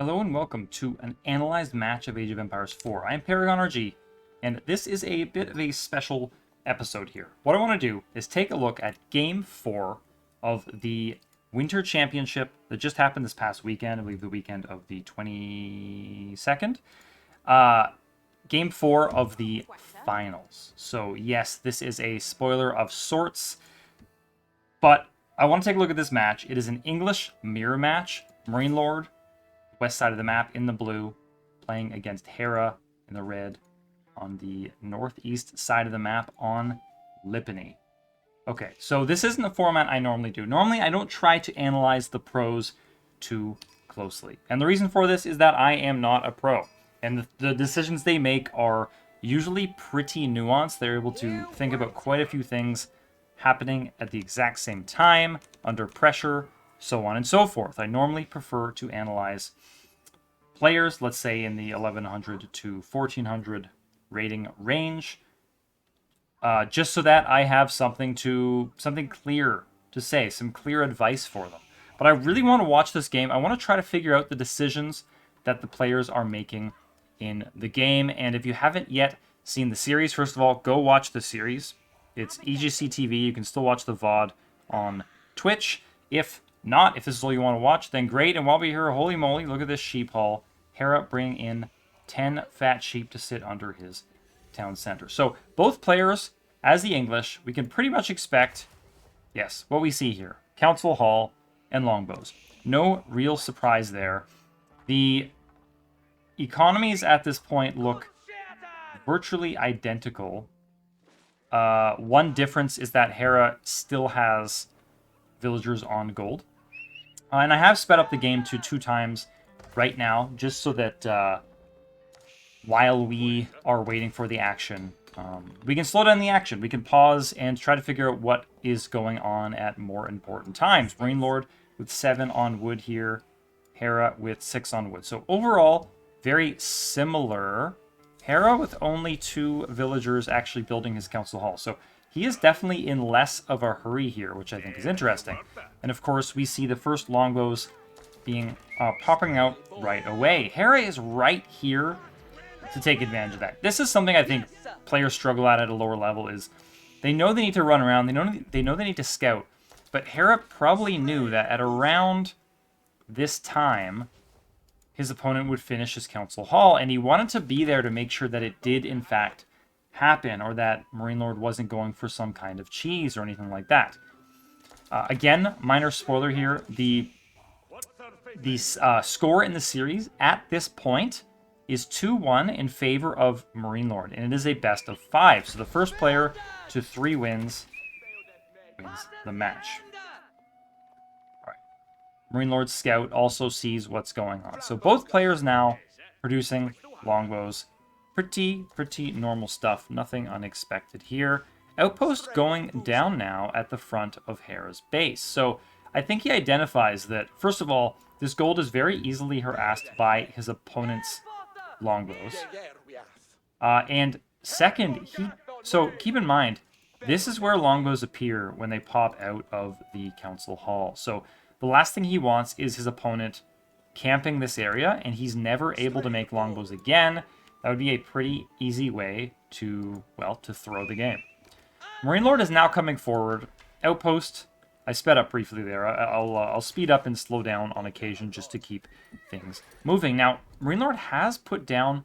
Hello and welcome to an analyzed match of Age of Empires 4. I'm Paragon RG, and this is a bit of a special episode here. What I want to do is take a look at Game 4 of the Winter Championship that just happened this past weekend, I believe the weekend of the 22nd. Game 4 of the finals. So yes, this is a spoiler of sorts, but I want to take a look at this match. It is an English mirror match. MarineLord, west side of the map in the blue, playing against Hera in the red on the northeast side of the map on Lipany. Okay, so this isn't the format I normally do. Normally, I don't try to analyze the pros too closely. And the reason for this is that I am not a pro. And the decisions they make are usually pretty nuanced. They're able to think about quite a few things happening at the exact same time, under pressure, so on and so forth. I normally prefer to analyze players, let's say in the 1100 to 1400 rating range, just so that I have something clear to say, some clear advice for them. But I really want to watch this game. I want to try to figure out the decisions that the players are making in the game. And if you haven't yet seen the series, first of all, go watch the series. It's EGCTV. You can still watch the VOD on Twitch. If not, if this is all you want to watch, then great. And while we're here, holy moly, look at this sheep haul. Hera bringing in 10 fat sheep to sit under his town center. So both players, as the English, we can pretty much expect, yes, what we see here. Council Hall and longbows. No real surprise there. The economies at this point look virtually identical. One difference is that Hera still has villagers on gold. And I have sped up the game to 2 times right now, just so that while we are waiting for the action, we can slow down the action. We can pause and try to figure out what is going on at more important times. MarineLord with 7 on wood here, Hera with 6 on wood. So overall, very similar. Hera with only 2 villagers actually building his council hall. So he is definitely in less of a hurry here, which I think is interesting. And of course, we see the first longbows being popping out right away. Hera is right here to take advantage of that. This is something I think players struggle at a lower level, is they know they need to run around, they know they need to scout, but Hera probably knew that at around this time, his opponent would finish his council hall, and he wanted to be there to make sure that it did, in fact, happen, or that MarineLord wasn't going for some kind of cheese or anything like that. Again, minor spoiler here, the score in the series at this point is 2-1 in favor of MarineLord, and it is a best of 5. So the first player to 3 wins the match. All right. MarineLord's scout also sees what's going on. So both players now producing longbows. Pretty normal stuff. Nothing unexpected here. Outpost going down now at the front of Hera's base. So I think he identifies that, first of all, this gold is very easily harassed by his opponent's longbows. And second, so keep in mind, this is where longbows appear when they pop out of the council hall. So the last thing he wants is his opponent camping this area, and he's never able to make longbows again. That would be a pretty easy way to, well, to throw the game. MarineLord is now coming forward. Outpost, I sped up briefly there. I'll speed up and slow down on occasion just to keep things moving. Now, MarineLord has put down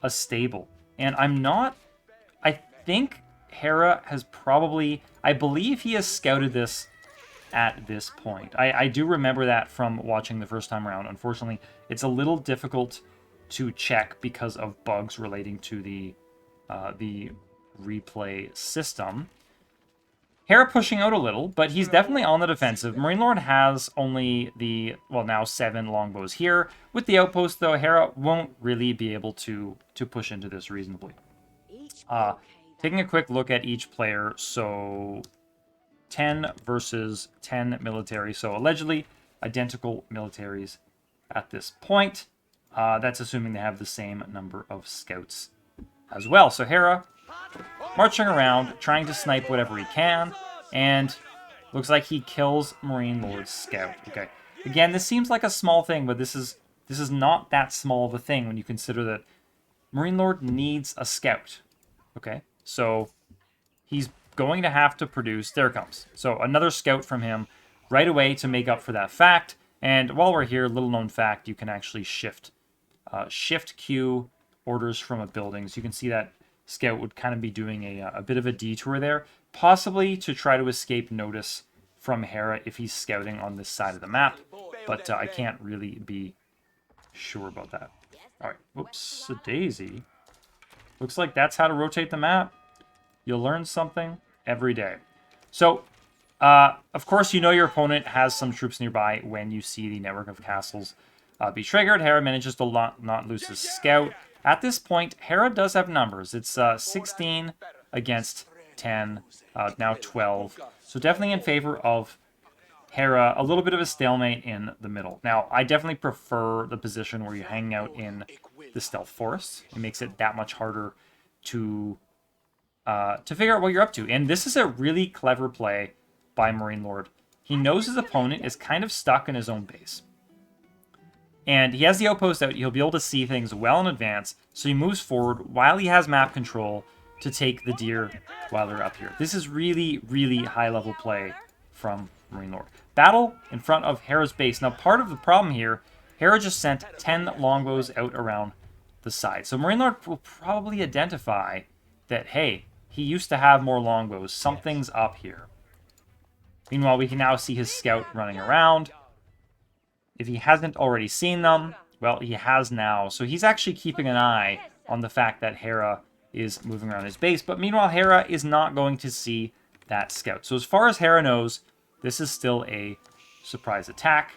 a stable, and I think Hera has probably, I believe he has scouted this at this point. I do remember that from watching the first time around. Unfortunately, it's a little difficult to check because of bugs relating to the replay system. Hera pushing out a little, but he's definitely on the defensive. MarineLord has only the, well, now 7 longbows here. With the outpost, though, Hera won't really be able to push into this reasonably. Taking a quick look at each player, so 10 versus 10 military, so allegedly identical militaries at this point. That's assuming they have the same number of scouts as well. So Hera marching around, trying to snipe whatever he can, and looks like he kills MarineLord's scout. Okay, again, this seems like a small thing, but this is this is not that small of a thing when you consider that MarineLord needs a scout. Okay, so he's going to have to produce... There it comes. So another scout from him right away to make up for that fact. And while we're here, little known fact, you can actually shift Q orders from a building. So you can see that scout would kind of be doing a bit of a detour there, possibly to try to escape notice from Hera if he's scouting on this side of the map. But I can't really be sure about that. All right, whoops, a daisy. Looks like that's how to rotate the map. You'll learn something every day. So, of course, you know your opponent has some troops nearby when you see the network of castles be triggered. Hera manages to not lose his scout. At this point, Hera does have numbers. It's 16 against 10, now 12. So definitely in favor of Hera, a little bit of a stalemate in the middle. Now, I definitely prefer the position where you hang out in the stealth forest. It makes it that much harder to figure out what you're up to. And this is a really clever play by MarineLord. He knows his opponent is kind of stuck in his own base. And he has the outpost out. He'll be able to see things well in advance. So he moves forward while he has map control to take the deer while they're up here. This is really, really high-level play from MarineLord. Battle in front of Hera's base. Now, part of the problem here, Hera just sent 10 longbows out around the side. So MarineLord will probably identify that, hey, he used to have more longbows. Something's up here. Meanwhile, we can now see his scout running around. If he hasn't already seen them, well, he has now. So he's actually keeping an eye on the fact that Hera is moving around his base. But meanwhile, Hera is not going to see that scout. So as far as Hera knows, this is still a surprise attack.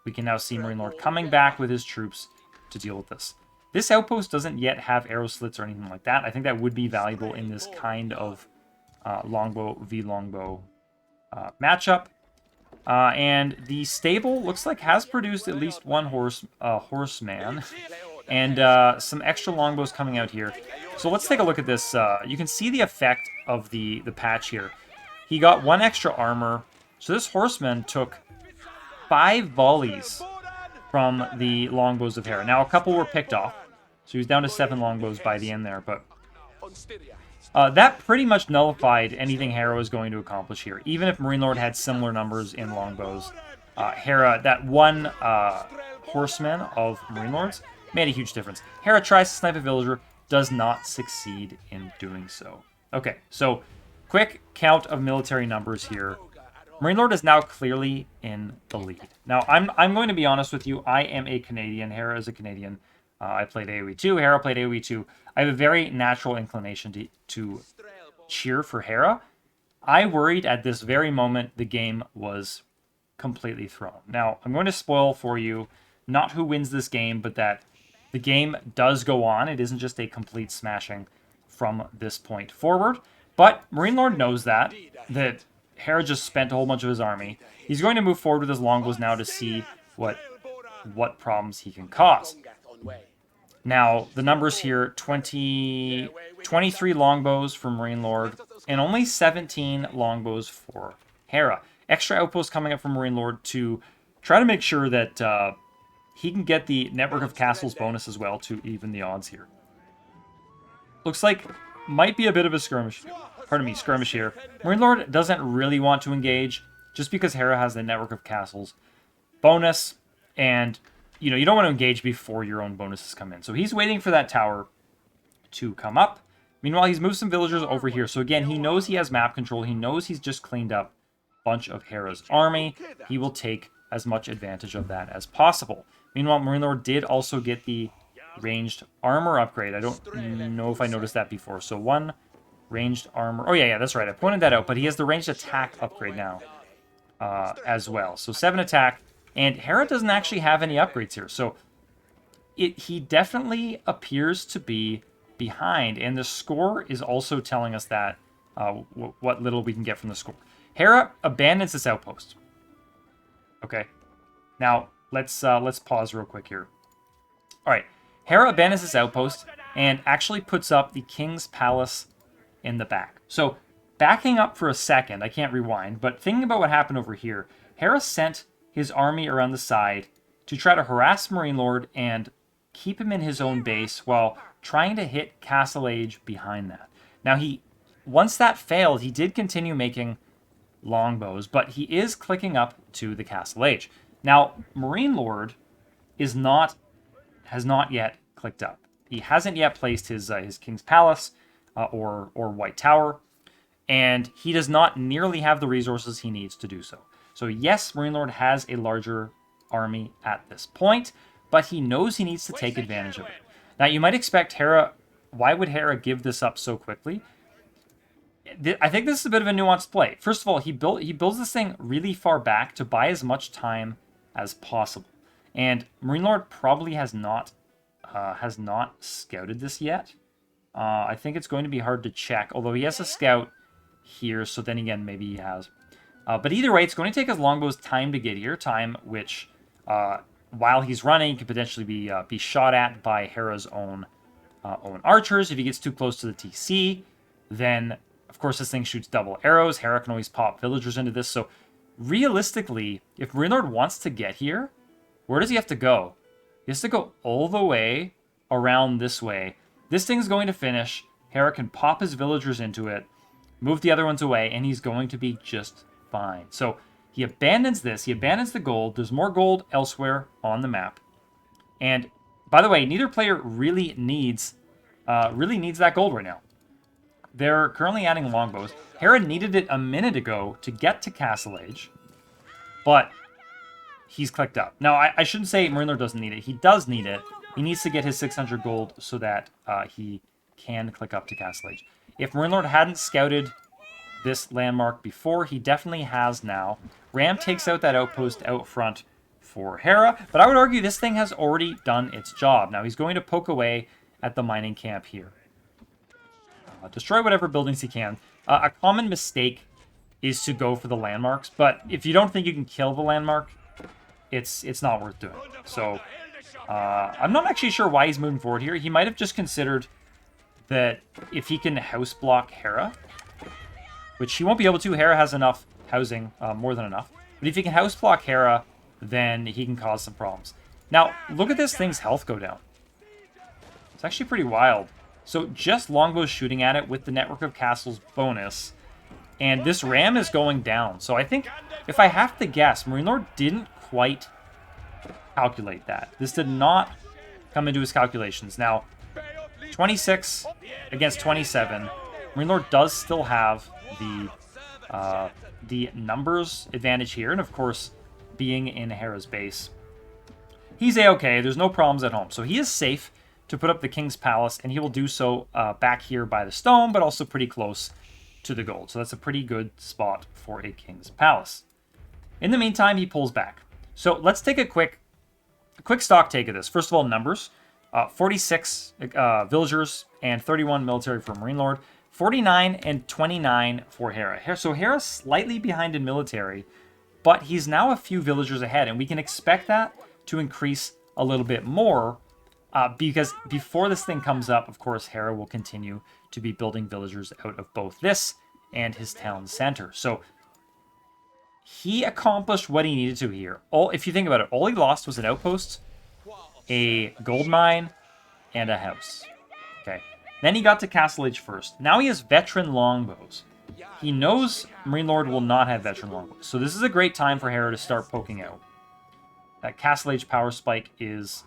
We can now see MarineLord coming back with his troops to deal with this. This outpost doesn't yet have arrow slits or anything like that. I think that would be valuable in this kind of longbow v longbow matchup. And the stable looks like has produced at least one horseman and some extra longbows coming out here. So let's take a look at this. You can see the effect of the patch here. He got one extra armor. So this horseman took 5 volleys from the longbows of Hera. Now, a couple were picked off. So he was down to 7 longbows by the end there. But that pretty much nullified anything Hera was going to accomplish here. Even if MarineLord had similar numbers in longbows, Hera, that one horseman of MarineLord's, made a huge difference. Hera tries to snipe a villager, does not succeed in doing so. Okay, so quick count of military numbers here. MarineLord is now clearly in the lead. Now, I'm going to be honest with you. I am a Canadian. Hera is a Canadian. I played AoE 2. Hera played AoE 2. I have a very natural inclination to cheer for Hera. I worried at this very moment the game was completely thrown. Now, I'm going to spoil for you not who wins this game, but that the game does go on. It isn't just a complete smashing from this point forward. But MarineLord knows that Hera just spent a whole bunch of his army. He's going to move forward with his longbows now to see what problems he can cause. Now, the numbers here, 23 longbows for MarineLord, and only 17 longbows for Hera. Extra outposts coming up from MarineLord to try to make sure that he can get the network of castles bonus as well to even the odds here. Looks like might be a bit of a skirmish. Pardon me, skirmish here. MarineLord doesn't really want to engage just because Hera has the network of castles bonus, and you don't want to engage before your own bonuses come in. So he's waiting for that tower to come up. Meanwhile, he's moved some villagers over here. So again, he knows he has map control. He knows he's just cleaned up a bunch of Hera's army. He will take as much advantage of that as possible. Meanwhile, MarineLord did also get the ranged armor upgrade. I don't know if I noticed that before. So 1 ranged armor. Oh, yeah, that's right. I pointed that out. But he has the ranged attack upgrade now as well. So 7 attack. And Hera doesn't actually have any upgrades here. So he definitely appears to be behind. And the score is also telling us that what little we can get from the score. Hera abandons this outpost. Okay. Now, let's pause real quick here. All right. Hera abandons this outpost and actually puts up the King's Palace in the back. So backing up for a second, I can't rewind, but thinking about what happened over here, Hera sent his army around the side to try to harass MarineLord and keep him in his own base while trying to hit Castle Age behind that. Now, once that failed, he did continue making longbows, but he is clicking up to the Castle Age. Now, MarineLord has not yet clicked up. He hasn't yet placed his King's Palace or White Tower, and he does not nearly have the resources he needs to do so. So yes, MarineLord has a larger army at this point, but he knows he needs to take advantage of it. Now, you might expect Hera... Why would Hera give this up so quickly? I think this is a bit of a nuanced play. First of all, he builds this thing really far back to buy as much time as possible. And MarineLord probably has not scouted this yet. I think it's going to be hard to check, although he has a scout here, so then again, maybe he has. But either way, it's going to take his longbows time to get here, time which, while he's running, could potentially be shot at by Hera's own archers. If he gets too close to the TC, then, of course, this thing shoots double arrows. Hera can always pop villagers into this. So, realistically, if MarineLord wants to get here, where does he have to go? He has to go all the way around this way. This thing's going to finish. Hera can pop his villagers into it, move the other ones away, and he's going to be just fine. So he abandons this. He abandons the gold. There's more gold elsewhere on the map. And by the way, neither player really needs that gold right now. They're currently adding longbows. Hera needed it a minute ago to get to Castle Age, but he's clicked up. Now, I shouldn't say MarineLord doesn't need it. He does need it. He needs to get his 600 gold so that he can click up to Castle Age. If MarineLord hadn't scouted this landmark before, he definitely has now. Ram takes out that outpost out front for Hera, but I would argue this thing has already done its job. Now, he's going to poke away at the mining camp here. Destroy whatever buildings he can. A common mistake is to go for the landmarks, but if you don't think you can kill the landmark, it's not worth doing. So, I'm not actually sure why he's moving forward here. He might have just considered that if he can house block Hera, which he won't be able to. Hera has enough housing, more than enough. But if he can house block Hera, then he can cause some problems. Now, look at this thing's health go down. It's actually pretty wild. So just longbows shooting at it with the network of castles bonus, and this ram is going down. So I think, if I have to guess, MarineLord didn't quite calculate that. This did not come into his calculations. Now, 26 against 27. MarineLord does still have the numbers advantage here, and of course, being in Hera's base, he's a-okay. There's no problems at home, so he is safe to put up the King's Palace, and he will do so back here by the stone, but also pretty close to the gold. So that's a pretty good spot for a King's Palace. In the meantime, he pulls back. So let's take a quick stock take of this. First of all, numbers. 46 villagers and 31 military for MarineLord. 49 and 29 for Hera. So Hera's slightly behind in military, but he's now a few villagers ahead, and we can expect that to increase a little bit more because before this thing comes up, of course, Hera will continue to be building villagers out of both this and his town center. So he accomplished what he needed to here. If you think about it, all he lost was an outpost, a gold mine, and a house. Okay. Then he got to Castle Age first. Now he has veteran longbows. He knows MarineLord will not have veteran longbows. So this is a great time for Hera to start poking out. That Castle Age power spike is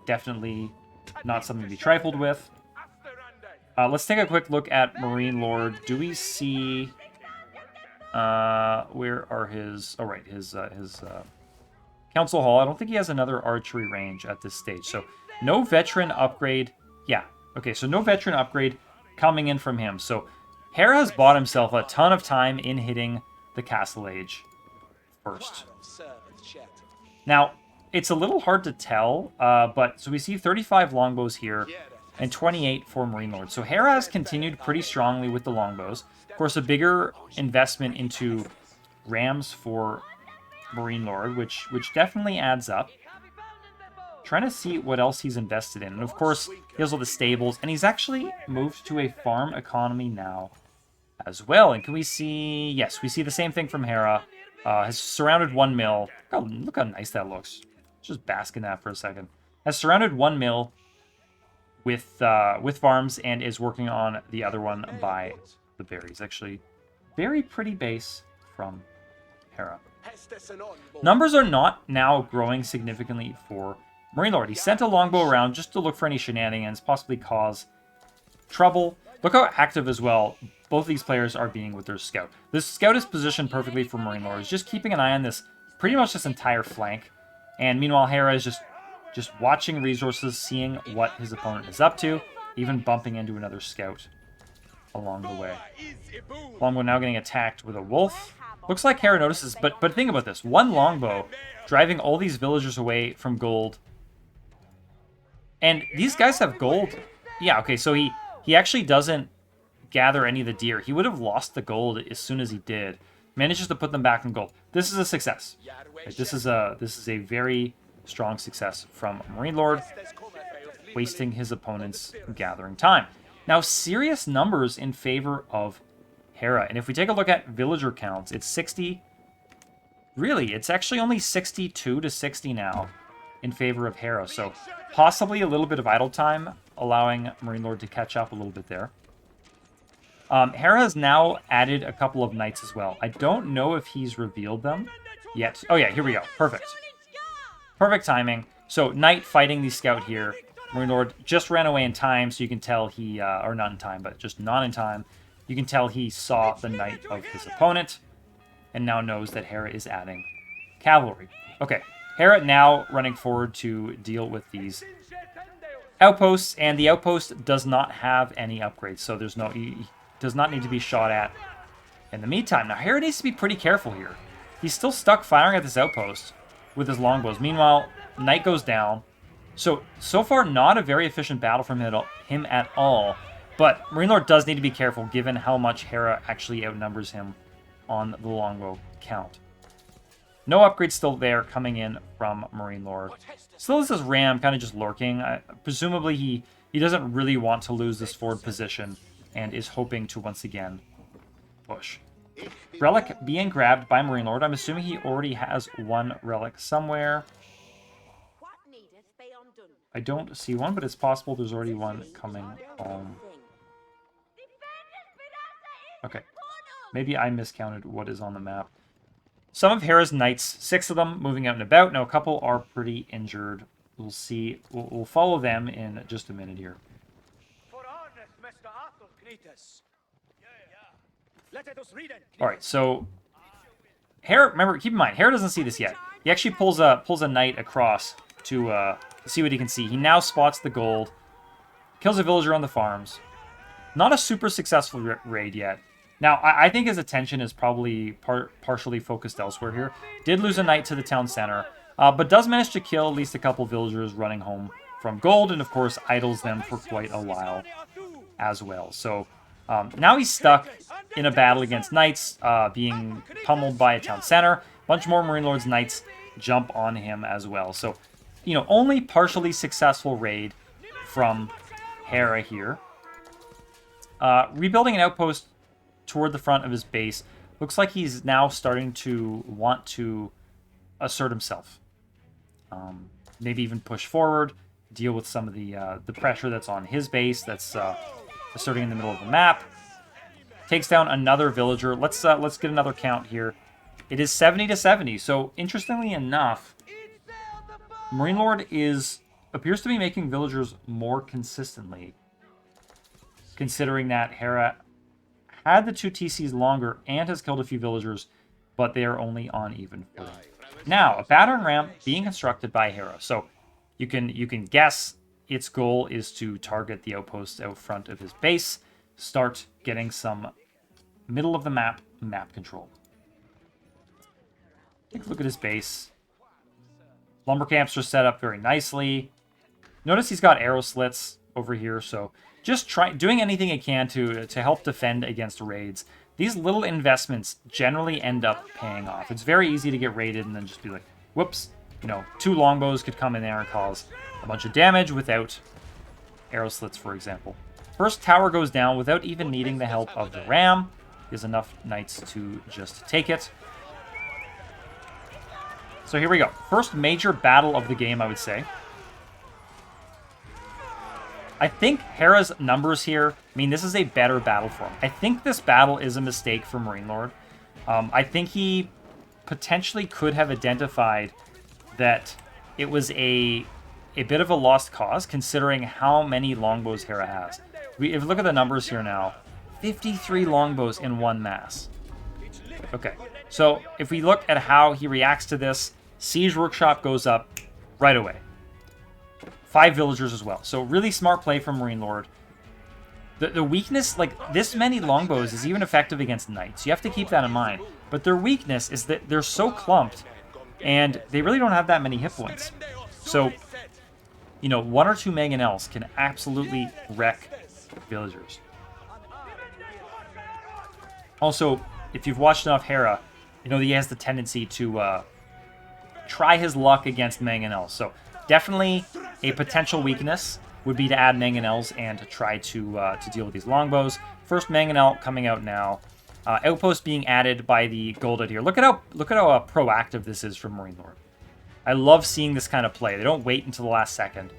definitely not something to be trifled with. Let's take a quick look at MarineLord. Do we see... where are his... Oh, right. His Council Hall. I don't think he has another archery range at this stage. So, no veteran upgrade. Yeah. Okay, so no veteran upgrade coming in from him. So, Hera has bought himself a ton of time in hitting the Castle Age first. Now, it's a little hard to tell, but so we see 35 longbows here and 28 for MarineLord. So Hera has continued pretty strongly with the longbows. Of course, a bigger investment into rams for MarineLord, which definitely adds up. Trying to see what else he's invested in. And of course, he has all the stables, and he's actually moved to a farm economy now as well. And can we see... Yes, we see the same thing from Hera. Has surrounded one mill. Oh, look how nice that looks. just bask in that for a second. Has surrounded one mill with farms and is working on the other one by the berries. Actually, very pretty base from Hera. Numbers are not now growing significantly for MarineLord. He sent a longbow around just to look for any shenanigans, possibly cause trouble. Look how active as well both these players are being with their scout. This scout is positioned perfectly for MarineLord. He's just keeping an eye on this, pretty much this entire flank. And meanwhile, Hera is just watching resources, seeing what his opponent is up to, even bumping into another scout along the way. Longbow now getting attacked with a wolf. Looks like Hera notices, but think about this. One longbow driving all these villagers away from gold. And these guys have gold. Yeah, okay, so he actually doesn't gather any of the deer. He would have lost the gold as soon as he did. Manages to put them back in gold. This is a success. Right, this is a very strong success from MarineLord, wasting his opponent's gathering time. Now, serious numbers in favor of Hera. And if we take a look at villager counts, it's 60. Really, it's actually only 62 to 60 now in favor of Hera. So possibly a little bit of idle time, allowing MarineLord to catch up a little bit there. Hera has now added a couple of knights as well. I don't know if he's revealed them yet. Oh yeah, here we go. Perfect. Perfect timing. So knight fighting the scout here. MarineLord just ran away in time, so you can tell he, or not in time, but just not in time. You can tell he saw the knight of his opponent, and now knows that Hera is adding cavalry. Okay, Hera now running forward to deal with these outposts, and the outpost does not have any upgrades, so there's no, he does not need to be shot at in the meantime. Now, Hera needs to be pretty careful here. He's still stuck firing at this outpost with his longbows. Meanwhile, knight goes down. So far, not a very efficient battle from him at all. But MarineLord does need to be careful, given how much Hera actually outnumbers him on the longbow count. No upgrades still there coming in from MarineLord. Still is this ram kind of just lurking. Presumably, he doesn't really want to lose this forward position and is hoping to once again push. Relic being grabbed by MarineLord. I'm assuming he already has one relic somewhere. I don't see one, but it's possible there's already one coming home. Okay. Maybe I miscounted what is on the map. Some of Hera's knights, 6 of them, moving out and about. Now, a couple are pretty injured. We'll see. We'll follow them in just a minute here. Alright, so Hera, remember, keep in mind, Hera doesn't see this yet. He actually pulls a knight across to see what he can see. He now spots the gold, kills a villager on the farms. Not a super successful raid yet. Now, I think his attention is probably partially focused elsewhere here. Did lose a knight to the town center, but does manage to kill at least a couple villagers running home from gold, and of course idles them for quite a while as well. So now he's stuck in a battle against knights, being pummeled by a town center. A bunch more MarineLord's knights jump on him as well. So, you know, only partially successful raid from Hera here. Rebuilding an outpost toward the front of his base. Looks like he's now starting to want to assert himself. Maybe even push forward, deal with some of the pressure that's on his base, that's asserting in the middle of the map. Takes down another villager. Let's get another count here. It is 70 to 70. So interestingly enough, MarineLord appears to be making villagers more consistently, considering that Hera had the 2 TCs longer and has killed a few villagers, but they are only on even footing. Now, a battering ram being constructed by Hera. So you can guess its goal is to target the outposts out front of his base, start getting some middle of the map control. Take a look at his base. Lumber camps are set up very nicely. Notice he's got arrow slits over here, so just doing anything it can to help defend against raids. These little investments generally end up paying off. It's very easy to get raided and then just be like, whoops, you know, 2 longbows could come in there and cause a bunch of damage without arrow slits, for example. First tower goes down without even needing the help of the ram. There's enough knights to just take it. So here we go. First major battle of the game, I would say. I think Hera's numbers here, I mean, this is a better battle for him. I think this battle is a mistake for MarineLord. I think he potentially could have identified that it was a bit of a lost cause, considering how many longbows Hera has. If you look at the numbers here now, 53 longbows in one mass. Okay, so if we look at how he reacts to this, Siege Workshop goes up right away. 5 villagers as well. So really smart play from MarineLord. The weakness, like this many longbows is even effective against knights. You have to keep that in mind. But their weakness is that they're so clumped and they really don't have that many hit points. So, you know, 1 or 2 mangonels can absolutely wreck villagers. Also, if you've watched enough Hera, you know that he has the tendency to try his luck against mangonels. So definitely a potential weakness would be to add mangonels and to try to deal with these longbows. First mangonel coming out now. Outpost being added by the Golded here. Look at how proactive this is from MarineLord. I love seeing this kind of play. They don't wait until the last second.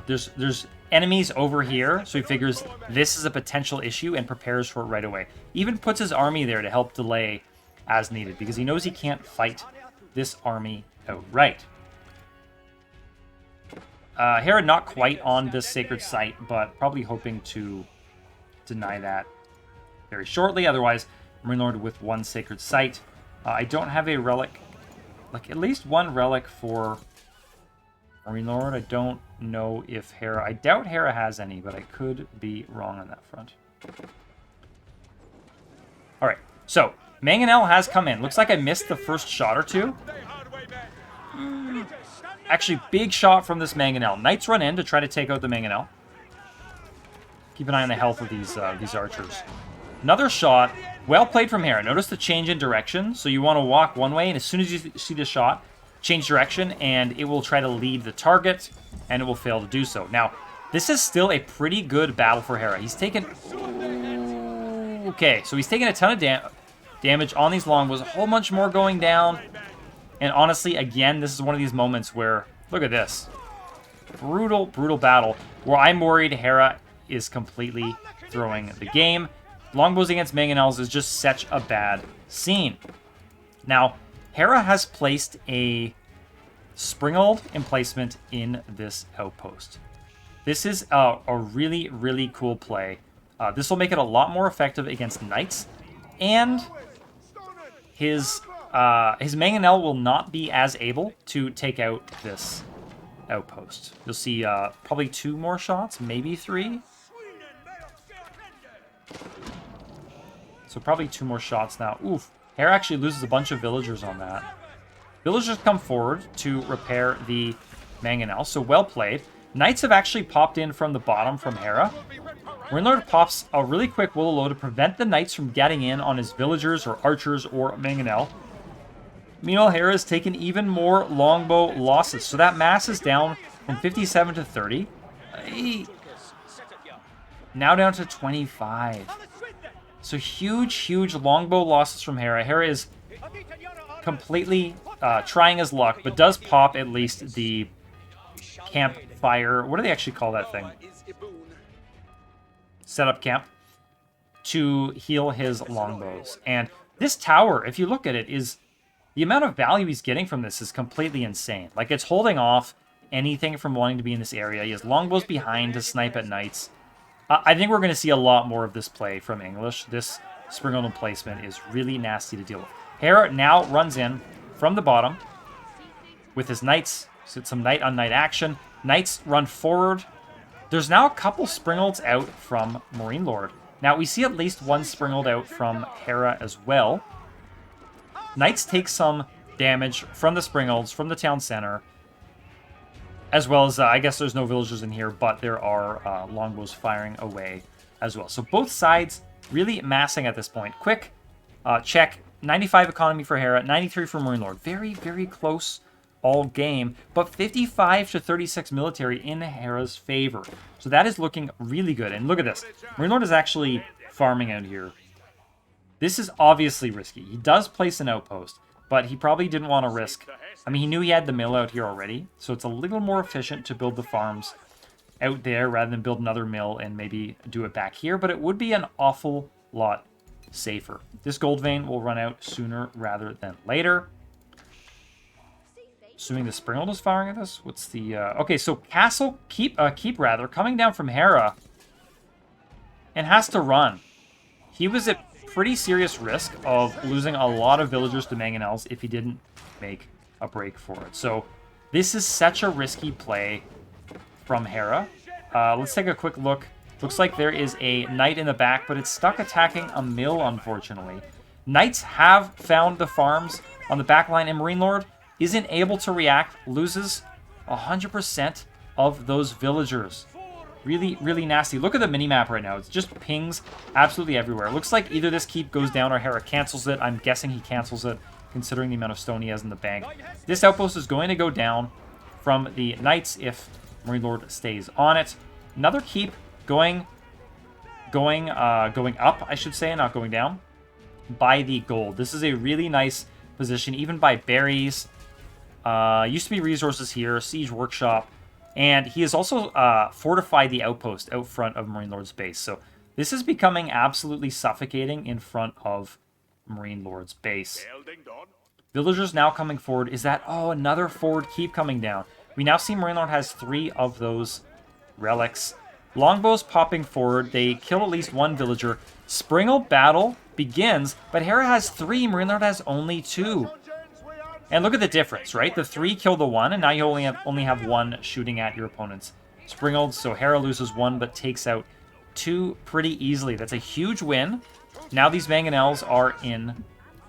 There's enemies over here, so he figures this is a potential issue and prepares for it right away. Even puts his army there to help delay as needed because he knows he can't fight this army outright. Hera not quite on this sacred site, but probably hoping to deny that very shortly. Otherwise, MarineLord with 1 sacred site. I don't have a relic, like at least 1 relic for MarineLord. I don't know if Hera, I doubt Hera has any, but I could be wrong on that front. All right, so mangonel has come in. Looks like I missed the first shot or two. Actually, big shot from this mangonel. Knights run in to try to take out the mangonel. Keep an eye on the health of these archers. Another shot. Well played from Hera. Notice the change in direction. So you want to walk one way, and as soon as you see the shot, change direction, and it will try to lead the target, and it will fail to do so. Now, this is still a pretty good battle for Hera. He's taken... Okay, so he's taken a ton of damage on these longbows. A whole bunch more going down. And honestly, again, this is one of these moments where, look at this. Brutal, brutal battle where I'm worried Hera is completely throwing the game. Longbows against mangonels is just such a bad scene. Now, Hera has placed a springald emplacement in this outpost. This is a really, really cool play. This will make it a lot more effective against knights, and his mangonel will not be as able to take out this outpost. You'll see probably 2 more shots, maybe 3. So probably 2 more shots now. Oof. Hera actually loses a bunch of villagers on that. Villagers come forward to repair the mangonel, so well played. Knights have actually popped in from the bottom from Hera. MarineLord pops a really quick Willow to prevent the knights from getting in on his villagers or archers or mangonel. Meanwhile, Hera has taken even more longbow losses, so that mass is down from 57 to 30. Now down to 25. So huge, huge longbow losses from Hera. Hera is completely trying his luck, but does pop at least the campfire. What do they actually call that thing? Setup camp to heal his longbows. And this tower, if you look at it, is the amount of value he's getting from this is completely insane. Like, it's holding off anything from wanting to be in this area. He has longbows behind to snipe at knights. I think we're going to see a lot more of this play from English. This springald emplacement is really nasty to deal with. Hera now runs in from the bottom with his knights. So some knight-on-knight action. Knights run forward. There's now a couple springalds out from MarineLord. Now, we see at least 1 springald out from Hera as well. Knights take some damage from the springalds, from the town center. As well as, I guess there's no villagers in here, but there are longbows firing away as well. So both sides really massing at this point. Quick check. 95 economy for Hera, 93 for MarineLord. Very, very close all game, but 55 to 36 military in Hera's favor. So that is looking really good. And look at this. MarineLord is actually farming out here. This is obviously risky. He does place an outpost, but he probably didn't want to risk. I mean, he knew he had the mill out here already, so it's a little more efficient to build the farms out there rather than build another mill and maybe do it back here, but it would be an awful lot safer. This gold vein will run out sooner rather than later. Assuming the Springald is firing at us. What's the... okay, so Castle Keep rather, coming down from Hera and has to run. He was at pretty serious risk of losing a lot of villagers to mangonels if he didn't make a break for it. So this is such a risky play from Hera. Let's take a quick look. Looks like there is a knight in the back, but it's stuck attacking a mill, unfortunately. Knights have found the farms on the back line, and MarineLord isn't able to react, loses 100% of those villagers. Really, really nasty. Look at the minimap right now. It's just pings absolutely everywhere. It looks like either this keep goes down or Hera cancels it. I'm guessing he cancels it, considering the amount of stone he has in the bank. This outpost is going to go down from the knights if MarineLord stays on it. Another keep going up, I should say, not going down, by the gold. This is a really nice position, even by berries. Used to be resources here, siege workshop, and he has also fortified the outpost out front of MarineLord's base. So this is becoming absolutely suffocating in front of MarineLord's base. Villagers now coming forward. Is that... oh, another forward keep coming down. We now see MarineLord has 3 of those relics. Longbows popping forward. They kill at least 1 villager. Springald battle begins, but Hera has 3. MarineLord has only 2. And look at the difference, right? The 3 kill the 1, and now you only have 1 shooting at your opponent's Springald. So Hera loses 1, but takes out 2 pretty easily. That's a huge win. Now these mangonels are in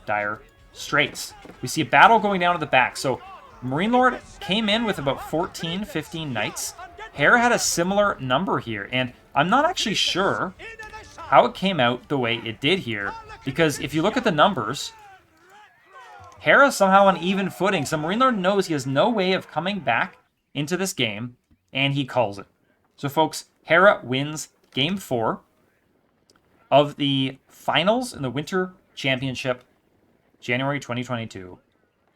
dire straits. We see a battle going down at the back. So MarineLord came in with about 14, 15 knights. Hera had a similar number here, and I'm not actually sure how it came out the way it did here, because if you look at the numbers, Hera's somehow on even footing, so MarineLord knows he has no way of coming back into this game, and he calls it. So folks, Hera wins Game 4 of the finals in the Winter Championship, January 2022,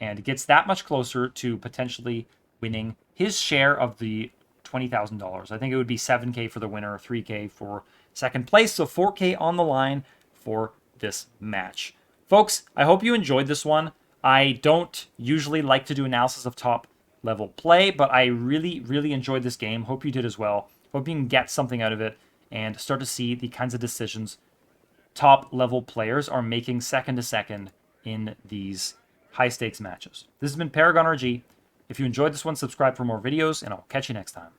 and gets that much closer to potentially winning his share of the $20,000. I think it would be $7K for the winner, $3K for second place, so $4K on the line for this match. Folks, I hope you enjoyed this one. I don't usually like to do analysis of top level play, but I really, really enjoyed this game. Hope you did as well. Hope you can get something out of it and start to see the kinds of decisions top level players are making second to second in these high stakes matches. This has been Paragon RG. If you enjoyed this one, subscribe for more videos, and I'll catch you next time.